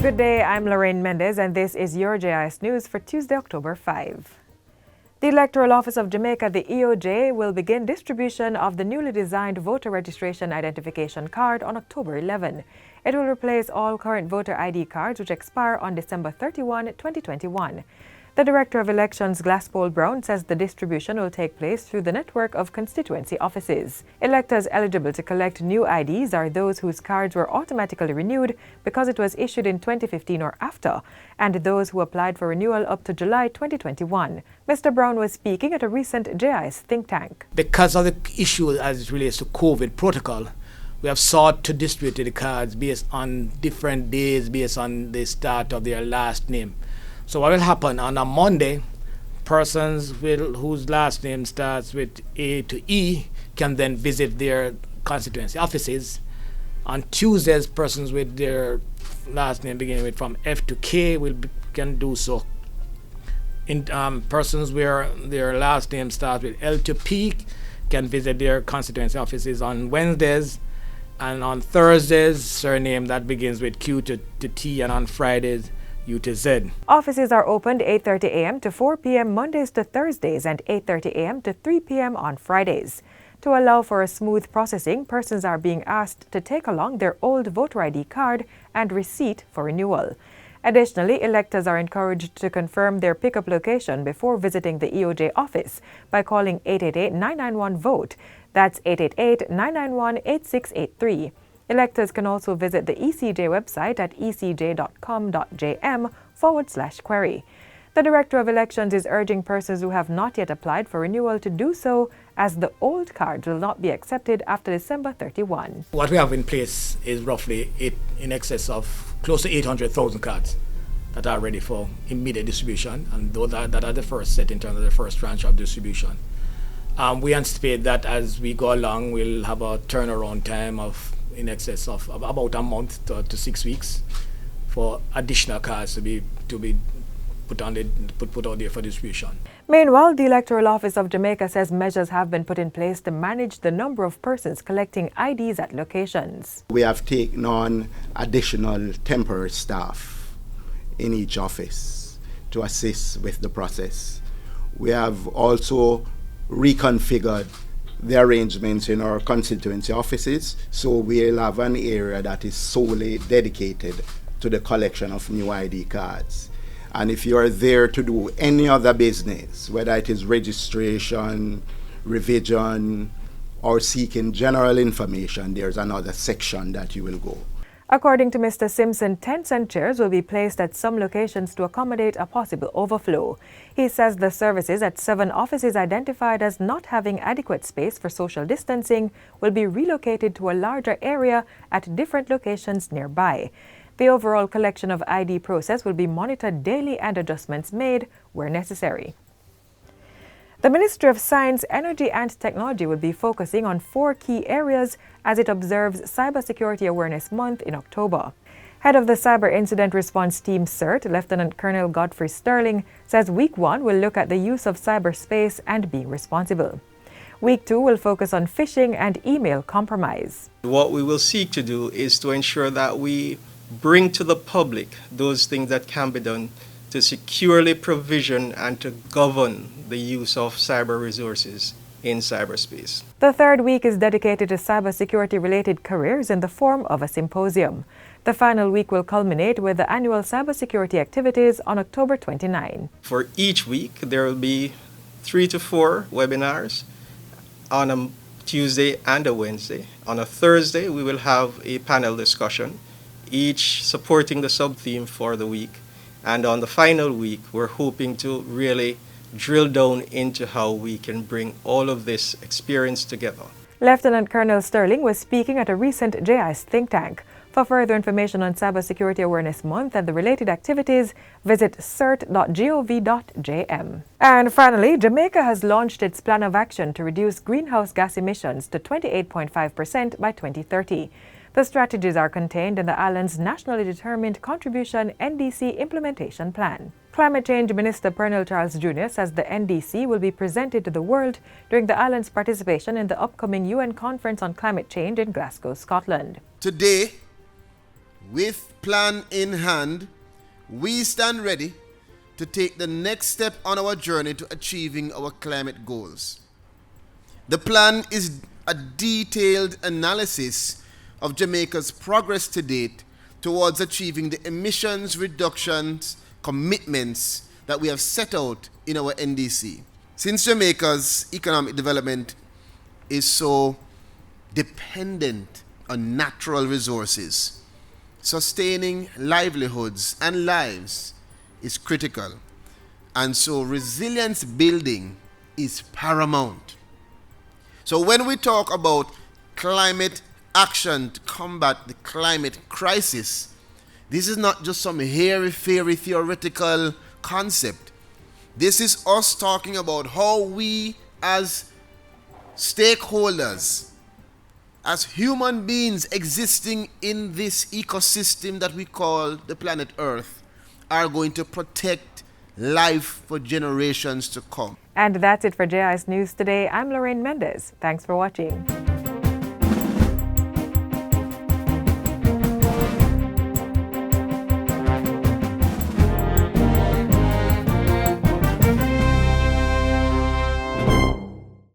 Good day, I'm Lorraine Mendez, and this is your JIS News for Tuesday, October 5. The Electoral Office of Jamaica, the EOJ, will begin distribution of the newly designed voter registration identification card on October 11. It will replace all current voter ID cards which expire on December 31, 2021. The Director of Elections, Glaspole Brown, says the distribution will take place through the network of constituency offices. Electors eligible to collect new IDs are those whose cards were automatically renewed because it was issued in 2015 or after, and those who applied for renewal up to July 2021. Mr. Brown was speaking at a recent JIS think tank. Because of the issue as it relates to COVID protocol, we have sought to distribute the cards based on different days, based on the start of their last name. So what will happen on a Monday, persons whose last name starts with A to E can then visit their constituency offices. On Tuesdays, persons with their last name beginning with from F to K can do so. Persons where their last name starts with L to P can visit their constituency offices on Wednesdays, and on Thursdays, surname that begins with Q to T, and on Fridays, U to Z. Offices are opened 8:30 a.m. to 4 p.m. Mondays to Thursdays and 8:30 a.m. to 3 p.m. on Fridays. To allow for a smooth processing, persons are being asked to take along their old voter ID card and receipt for renewal. Additionally, electors are encouraged to confirm their pickup location before visiting the EOJ office by calling 888-991-VOTE. That's 888-991-8683. Electors can also visit the ECJ website at ecj.com.jm/query. The Director of Elections is urging persons who have not yet applied for renewal to do so, as the old cards will not be accepted after December 31. What we have in place is roughly in excess of close to 800,000 cards that are ready for immediate distribution, and those that are the first set in terms of the first tranche of distribution. We anticipate that as we go along, we'll have a turnaround time of in excess of about a month to 6 weeks for additional cards to be put out there for distribution. Meanwhile, the Electoral Office of Jamaica says measures have been put in place to manage the number of persons collecting IDs at locations. We have taken on additional temporary staff in each office to assist with the process. We have also reconfigured the arrangements in our constituency offices, so we'll have an area that is solely dedicated to the collection of new ID cards. And if you're there to do any other business, whether it is registration, revision, or seeking general information, there's another section that you will go. According to Mr. Simpson, tents and chairs will be placed at some locations to accommodate a possible overflow. He says the services at 7 offices identified as not having adequate space for social distancing will be relocated to a larger area at different locations nearby. The overall collection of ID process will be monitored daily and adjustments made where necessary. The Ministry of Science, Energy and Technology will be focusing on 4 key areas as it observes Cybersecurity Awareness Month in October. Head of the Cyber Incident Response Team CERT, Lieutenant Colonel Godfrey Sterling, says Week 1 will look at the use of cyberspace and being responsible. Week 2 will focus on phishing and email compromise. What we will seek to do is to ensure that we bring to the public those things that can be done to securely provision and to govern the use of cyber resources in cyberspace. The third week is dedicated to cybersecurity-related careers in the form of a symposium. The final week will culminate with the annual cybersecurity activities on October 29. For each week, there will be 3 to 4 webinars on a Tuesday and a Wednesday. On a Thursday, we will have a panel discussion, each supporting the sub-theme for the week. And on the final week, we're hoping to really drill down into how we can bring all of this experience together. Lieutenant Colonel Sterling was speaking at a recent JIS think tank. For further information on Cybersecurity Awareness Month and the related activities, visit cert.gov.jm. And finally, Jamaica has launched its plan of action to reduce greenhouse gas emissions to 28.5% by 2030. The strategies are contained in the island's Nationally Determined Contribution NDC Implementation Plan. Climate Change Minister Pernell Charles Jr. says the NDC will be presented to the world during the island's participation in the upcoming UN Conference on Climate Change in Glasgow, Scotland. Today, With plan in hand, we stand ready to take the next step on our journey to achieving our climate goals. The plan is a detailed analysis of Jamaica's progress to date towards achieving the emissions reductions commitments that we have set out in our NDC. Since Jamaica's economic development is so dependent on natural resources, sustaining livelihoods and lives is critical, and so resilience building is paramount. So when we talk about climate action to combat the climate crisis, this is not just some hairy-fairy theoretical concept. This is us talking about how we as stakeholders, as human beings existing in this ecosystem that we call the planet Earth, are going to protect life for generations to come. And that's it for JIS News today. I'm Lorraine Mendez. Thanks for watching.